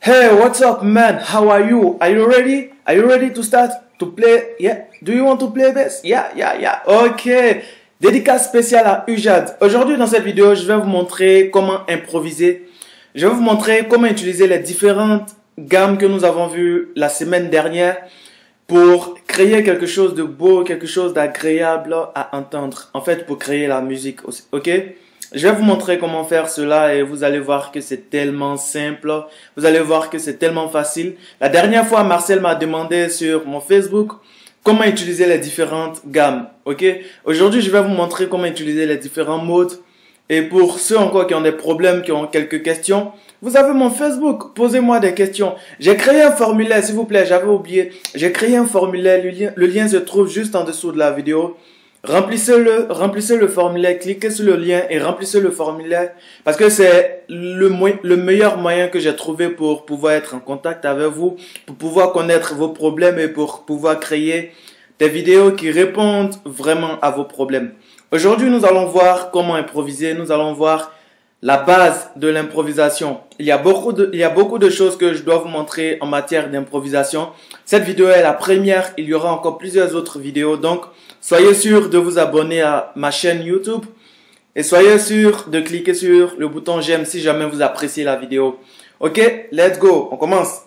Hey, what's up, man? How are you? Are you ready? Are you ready to start to play? Yeah. Do you want to play this? Yeah. Ok. Dédicace spéciale à Ujad. Aujourd'hui, dans cette vidéo, je vais vous montrer comment improviser. Je vais vous montrer comment utiliser les différentes gammes que nous avons vues la semaine dernière pour créer quelque chose de beau, quelque chose d'agréable à entendre. En fait, pour créer la musique aussi. Ok? Je vais vous montrer comment faire cela et vous allez voir que c'est tellement simple. Vous allez voir que c'est tellement facile. La dernière fois, Marcel m'a demandé sur mon Facebook comment utiliser les différentes gammes. Ok? Aujourd'hui, je vais vous montrer comment utiliser les différents modes. Et pour ceux encore qui ont des problèmes, qui ont quelques questions, vous avez mon Facebook. Posez-moi des questions. J'ai créé un formulaire, s'il vous plaît, j'avais oublié. J'ai créé un formulaire. Le lien se trouve juste en dessous de la vidéo. Remplissez le formulaire, cliquez sur le lien et remplissez le formulaire parce que c'est le meilleur moyen que j'ai trouvé pour pouvoir être en contact avec vous, pour pouvoir connaître vos problèmes et pour pouvoir créer des vidéos qui répondent vraiment à vos problèmes. Aujourd'hui, nous allons voir comment improviser, nous allons voir la base de l'improvisation. Il y a beaucoup de choses que je dois vous montrer en matière d'improvisation. Cette vidéo est la première, il y aura encore plusieurs autres vidéos, donc soyez sûr de vous abonner à ma chaîne YouTube et soyez sûr de cliquer sur le bouton j'aime si jamais vous appréciez la vidéo. Ok, let's go, on commence.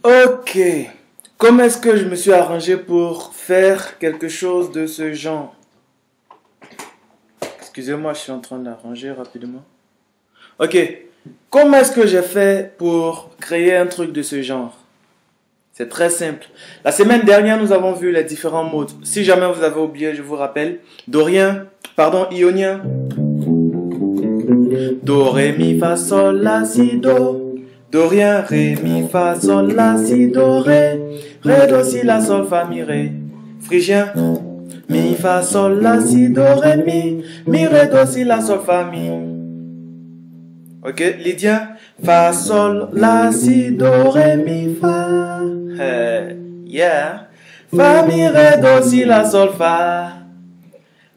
Ok, comment est-ce que je me suis arrangé pour faire quelque chose de ce genre? Excusez-moi, je suis en train d'arranger rapidement. Ok, comment est-ce que j'ai fait pour créer un truc de ce genre? C'est très simple. La semaine dernière, nous avons vu les différents modes. Si jamais vous avez oublié, je vous rappelle. Ionien. Do, ré, mi, fa, sol, la, si, do. Do, rien, ré, mi, fa, sol, la, si, do, ré. Ré, do, si, la, sol, fa, mi, ré. Phrygien. Mi, fa, sol, la, si, do, ré, mi. Mi, ré, do, si, la, sol, fa, mi. Ok, Lydien. Fa, sol, la, si, do, ré, mi, fa. Yeah. Fa, mi, ré, do, si, la, sol, fa.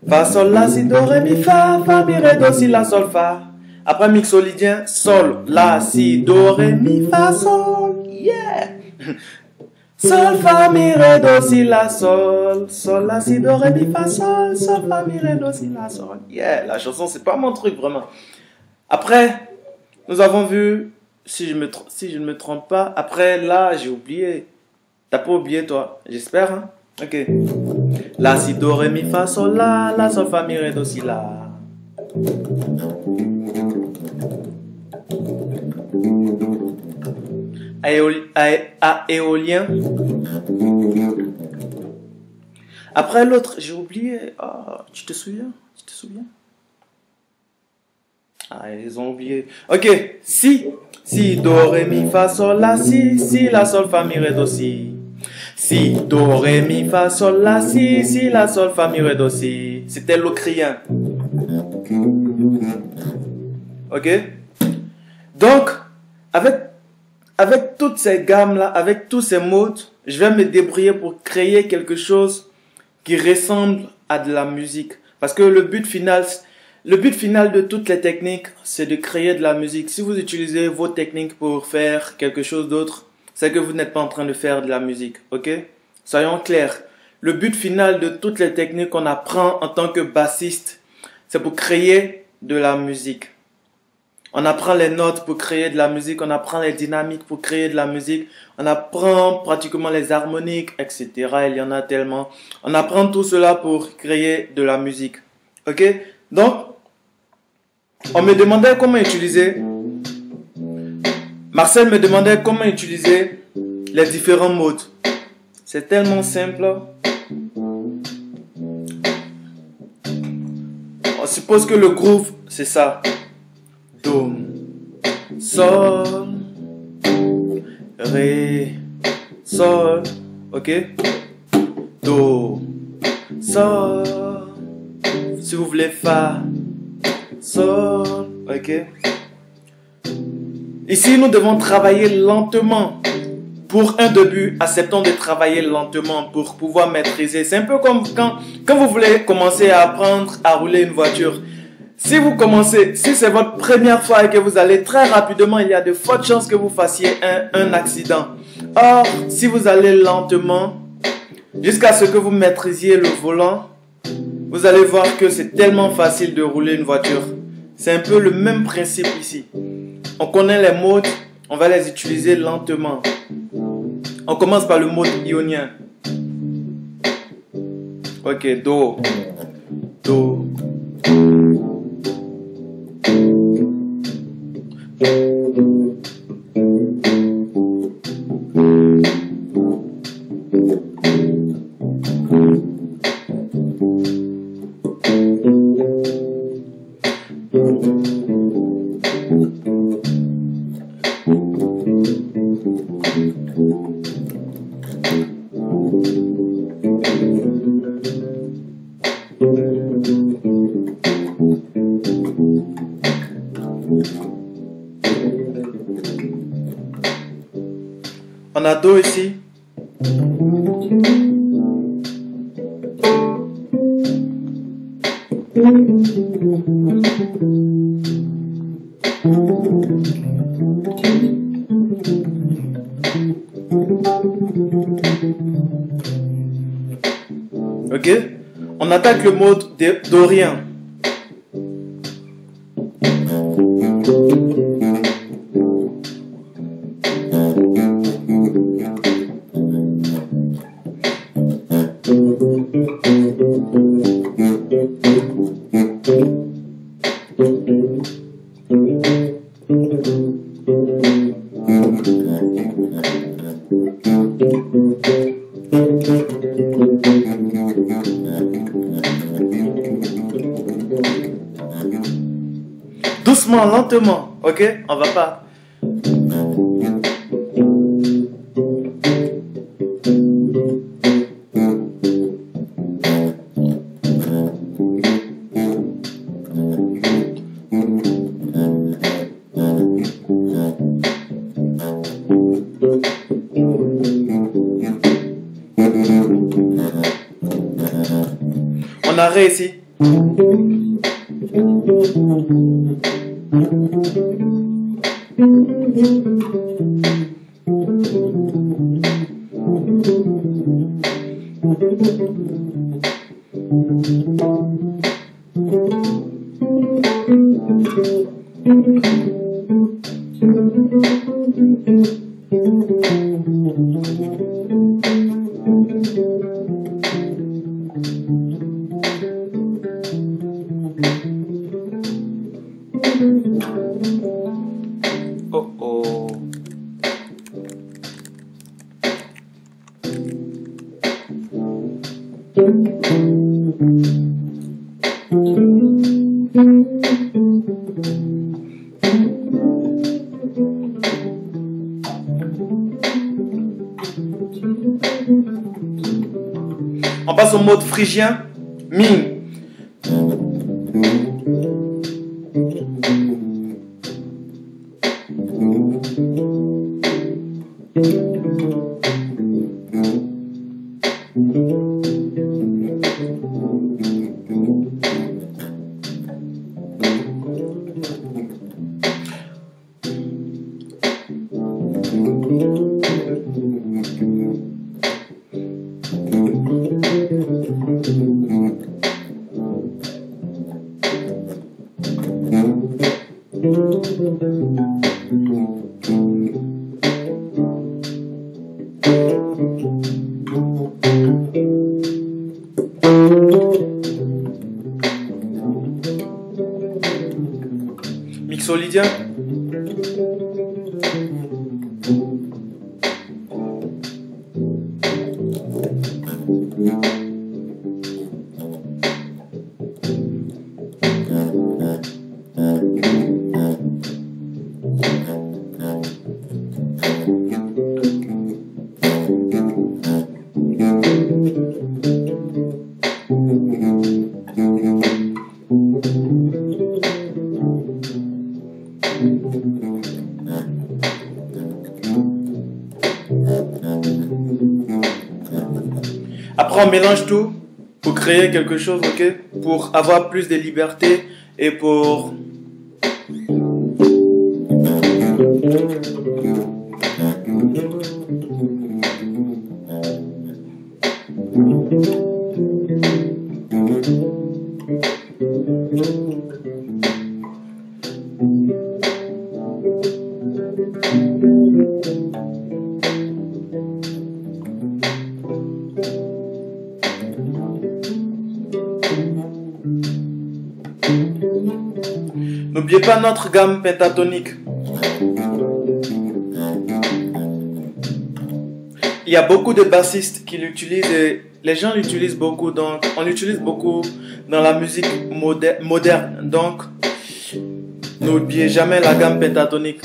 Fa, sol, la, si, do, ré, mi, fa. Fa, mi, ré, do, si, la, sol, fa. Après mixolydien, sol, la, si, do, ré, mi, fa, sol. Yeah. Sol, fa, mi, ré, do, si, la, sol. Sol, la, si, do, ré, mi, fa, sol. Sol, fa, mi, ré, do, si, la, sol. Yeah, la chanson, c'est pas mon truc, vraiment. Après, nous avons vu, si je ne me trompe pas, après, là, j'ai oublié. T'as pas oublié, toi? J'espère, hein? Ok. La, si, do, ré, mi, fa, sol, la, sol, fa, mi, ré, do, si, la. à éolien. Après l'autre, j'ai oublié. Ah, tu te souviens? Tu te souviens? Ah, ils ont oublié. Ok, si, do, ré, mi, fa, sol, la, si, la, sol, fa, mi, ré, do, si. Si, do, ré, mi, fa, sol, la, si, la, sol, fa, mi, ré, do, si. C'était l'ocrien. Ok? Donc, avec toutes ces gammes-là, avec tous ces modes, je vais me débrouiller pour créer quelque chose qui ressemble à de la musique. Parce que le but final de toutes les techniques, c'est de créer de la musique. Si vous utilisez vos techniques pour faire quelque chose d'autre, c'est que vous n'êtes pas en train de faire de la musique. Ok? Soyons clairs. Le but final de toutes les techniques qu'on apprend en tant que bassiste, c'est pour créer de la musique. On apprend les notes pour créer de la musique, on apprend les dynamiques pour créer de la musique, on apprend pratiquement les harmoniques, etc. Il y en a tellement. On apprend tout cela pour créer de la musique. Ok? Donc, on me demandait comment utiliser. Marcel me demandait comment utiliser les différents modes. C'est tellement simple. On suppose que le groove, c'est ça. Do, sol, ré, sol, ok? Do, sol, si vous voulez fa, sol, ok? Ici, nous devons travailler lentement. Pour un début, acceptons de travailler lentement pour pouvoir maîtriser. C'est un peu comme quand vous voulez commencer à apprendre à rouler une voiture. Si vous commencez, si c'est votre première fois et que vous allez très rapidement, il y a de fortes chances que vous fassiez un accident. Or, si vous allez lentement, jusqu'à ce que vous maîtrisiez le volant, vous allez voir que c'est tellement facile de rouler une voiture. C'est un peu le même principe ici. On connaît les modes, on va les utiliser lentement. On commence par le mode ionien. Ok, do, do. On a do ici. Ok? On attaque le mode dorien. Doucement, lentement, ok? On va pas. On a ré ici. Oh oh. On passe au mode phrygien. Mi. Mixolydien. Après, on mélange tout pour créer quelque chose, ok? Pour avoir plus de liberté et pour... N'oubliez pas notre gamme pentatonique. Il y a beaucoup de bassistes qui l'utilisent et les gens l'utilisent beaucoup, donc on l'utilise beaucoup dans la musique moderne. Donc, n'oubliez jamais la gamme pentatonique.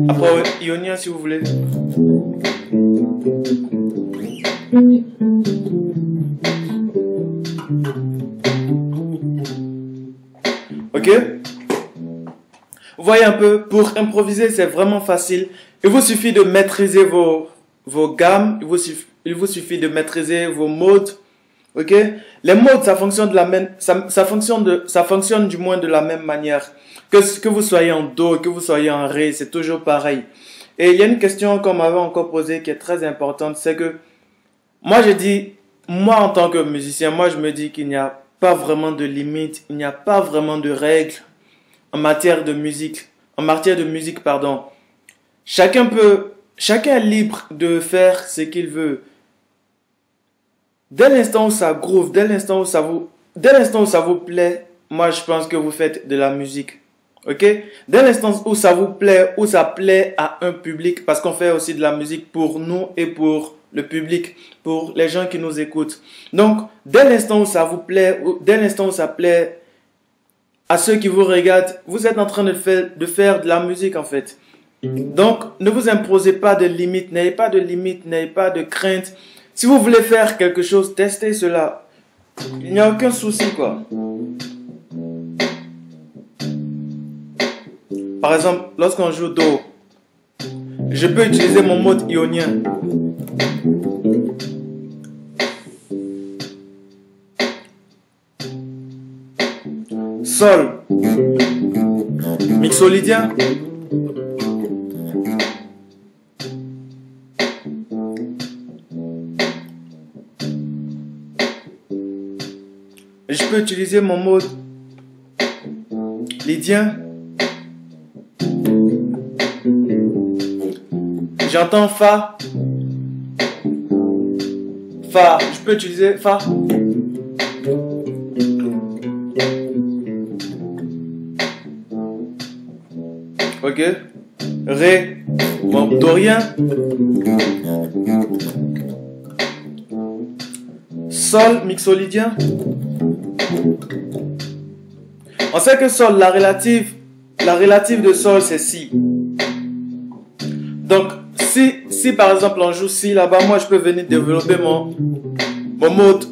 Après, Ionien, si vous voulez. Ok? Vous voyez un peu, pour improviser, c'est vraiment facile. Il vous suffit de maîtriser vos gammes. Il vous suffit de maîtriser vos modes. Ok? Les modes, ça fonctionne de la même, ça fonctionne du moins de la même manière. Que vous soyez en Do, que vous soyez en Ré, c'est toujours pareil. Et il y a une question qu'on m'avait encore posée qui est très importante, c'est que moi en tant que musicien, moi je me dis qu'il n'y a pas vraiment de limite, il n'y a pas vraiment de règles en matière de musique, pardon. Chacun est libre de faire ce qu'il veut. Dès l'instant où ça groove, dès l'instant où ça vous plaît, moi je pense que vous faites de la musique. Ok? Dès l'instant où ça vous plaît, où ça plaît à un public, parce qu'on fait aussi de la musique pour nous et pour le public, pour les gens qui nous écoutent. Donc, dès l'instant où ça vous plaît, dès l'instant où ça plaît à ceux qui vous regardent, vous êtes en train de faire de la musique en fait. Donc, ne vous imposez pas de limites, n'ayez pas de crainte. Si vous voulez faire quelque chose, testez cela. Il n'y a aucun souci quoi. Par exemple, lorsqu'on joue Do, je peux utiliser mon mode ionien. Sol, mixolydien. je peux utiliser mon mode lydien. J'entends Fa. Fa, je peux utiliser Fa. Ok. Ré. Bon, dorien. Sol, mixolydien. On sait que Sol, la relative de Sol, c'est Si. Donc, si par exemple on joue Si là-bas, moi je peux venir développer mon mode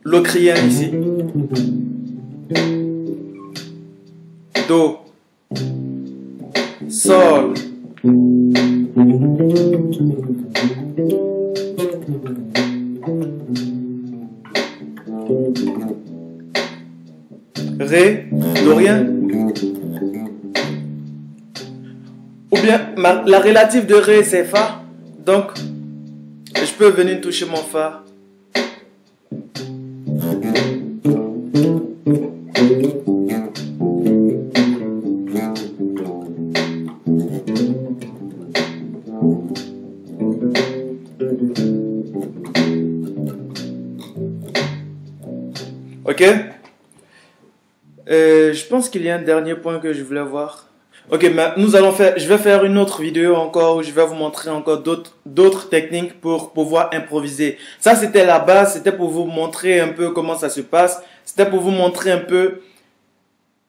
locrien ici. Do. Sol. Ré, dorien. Ou bien la relative de Ré c'est Fa. Donc je peux venir toucher mon Fa. Ok. Je pense qu'il y a un dernier point que je voulais voir. Ok, mais je vais faire une autre vidéo encore où je vais vous montrer encore d'autres techniques pour pouvoir improviser. Ça, c'était la base, c'était pour vous montrer un peu comment ça se passe. C'était pour vous montrer un peu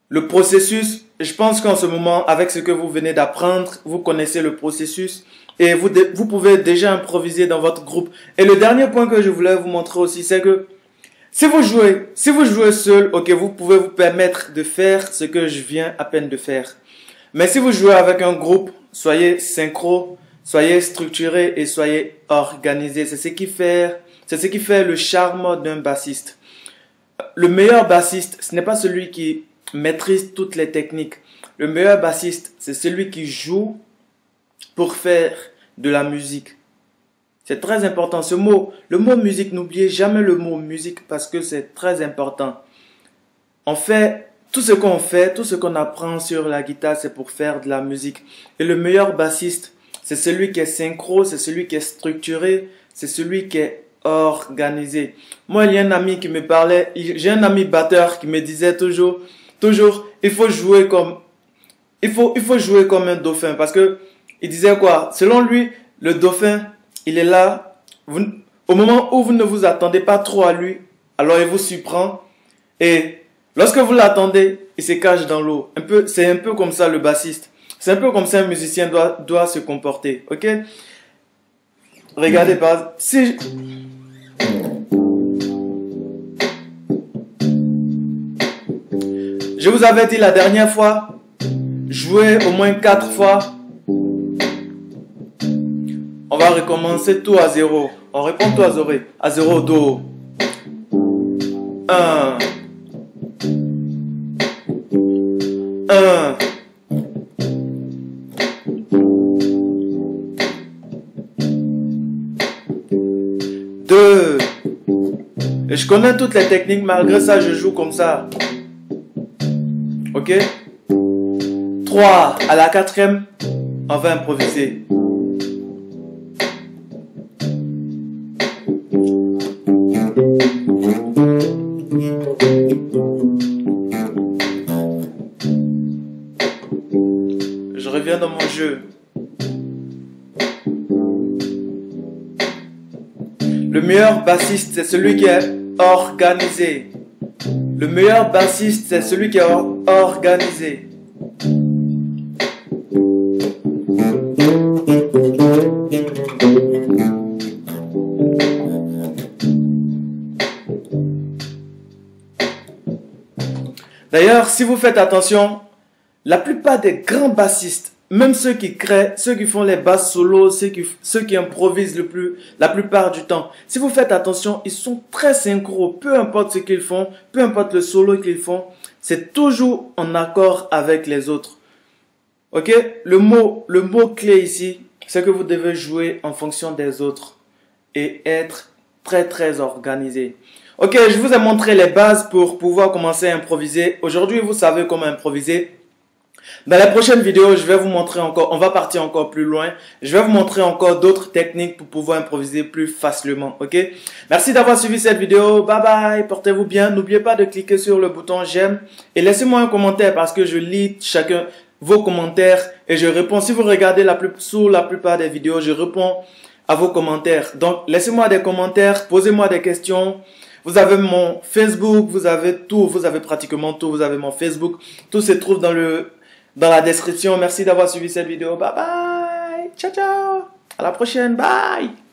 le processus. Je pense qu'en ce moment, avec ce que vous venez d'apprendre, vous connaissez le processus et vous pouvez déjà improviser dans votre groupe. Et le dernier point que je voulais vous montrer aussi, c'est que si vous jouez seul, ok, vous pouvez vous permettre de faire ce que je viens à peine de faire. Mais si vous jouez avec un groupe, soyez synchro, soyez structuré et soyez organisé. C'est ce qui fait le charme d'un bassiste. Le meilleur bassiste, ce n'est pas celui qui maîtrise toutes les techniques. Le meilleur bassiste, c'est celui qui joue pour faire de la musique. C'est très important. Le mot musique, n'oubliez jamais le mot musique parce que c'est très important. On fait tout ce qu'on apprend sur la guitare, c'est pour faire de la musique. Et le meilleur bassiste, c'est celui qui est synchro, c'est celui qui est structuré, c'est celui qui est organisé. Moi, il y a un ami qui me parlait, j'ai un ami batteur qui me disait toujours, il faut jouer comme un dauphin parce que il disait quoi? Selon lui, le dauphin, il est là, au moment où vous ne vous attendez pas trop à lui, alors il vous surprend et lorsque vous l'attendez, il se cache dans l'eau. C'est un peu comme ça le bassiste. C'est un peu comme ça un musicien doit se comporter, ok? Regardez par si je vous avais dit la dernière fois, jouez au moins 4 fois. On va recommencer tout à 0. On répond tout à 0 do. 1. 1. 2. Et je connais toutes les techniques, malgré ça, je joue comme ça. Ok? 3. À la 4e, on va improviser. Je reviens dans mon jeu. Le meilleur bassiste, c'est celui qui est organisé. Le meilleur bassiste, c'est celui qui est organisé. D'ailleurs, si vous faites attention, la plupart des grands bassistes, même ceux qui créent, ceux qui font les basses solos, ceux qui improvisent la plupart du temps, si vous faites attention, ils sont très synchro, peu importe ce qu'ils font, peu importe le solo qu'ils font, c'est toujours en accord avec les autres. Ok? Le mot clé ici, c'est que vous devez jouer en fonction des autres et être très très organisé. Ok, je vous ai montré les bases pour pouvoir commencer à improviser. Aujourd'hui, vous savez comment improviser. Dans la prochaine vidéo, je vais vous montrer encore, on va partir encore plus loin. Je vais vous montrer encore d'autres techniques pour pouvoir improviser plus facilement, ok? Merci d'avoir suivi cette vidéo. Bye bye, portez-vous bien. N'oubliez pas de cliquer sur le bouton j'aime et laissez-moi un commentaire parce que je lis chacun vos commentaires et je réponds. Si vous regardez sur la plupart des vidéos, je réponds à vos commentaires. Donc, laissez-moi des commentaires, posez-moi des questions. Vous avez mon Facebook, vous avez tout, vous avez pratiquement tout, vous avez mon Facebook. Tout se trouve dans la description. Merci d'avoir suivi cette vidéo. Bye bye. Ciao, ciao. À la prochaine. Bye.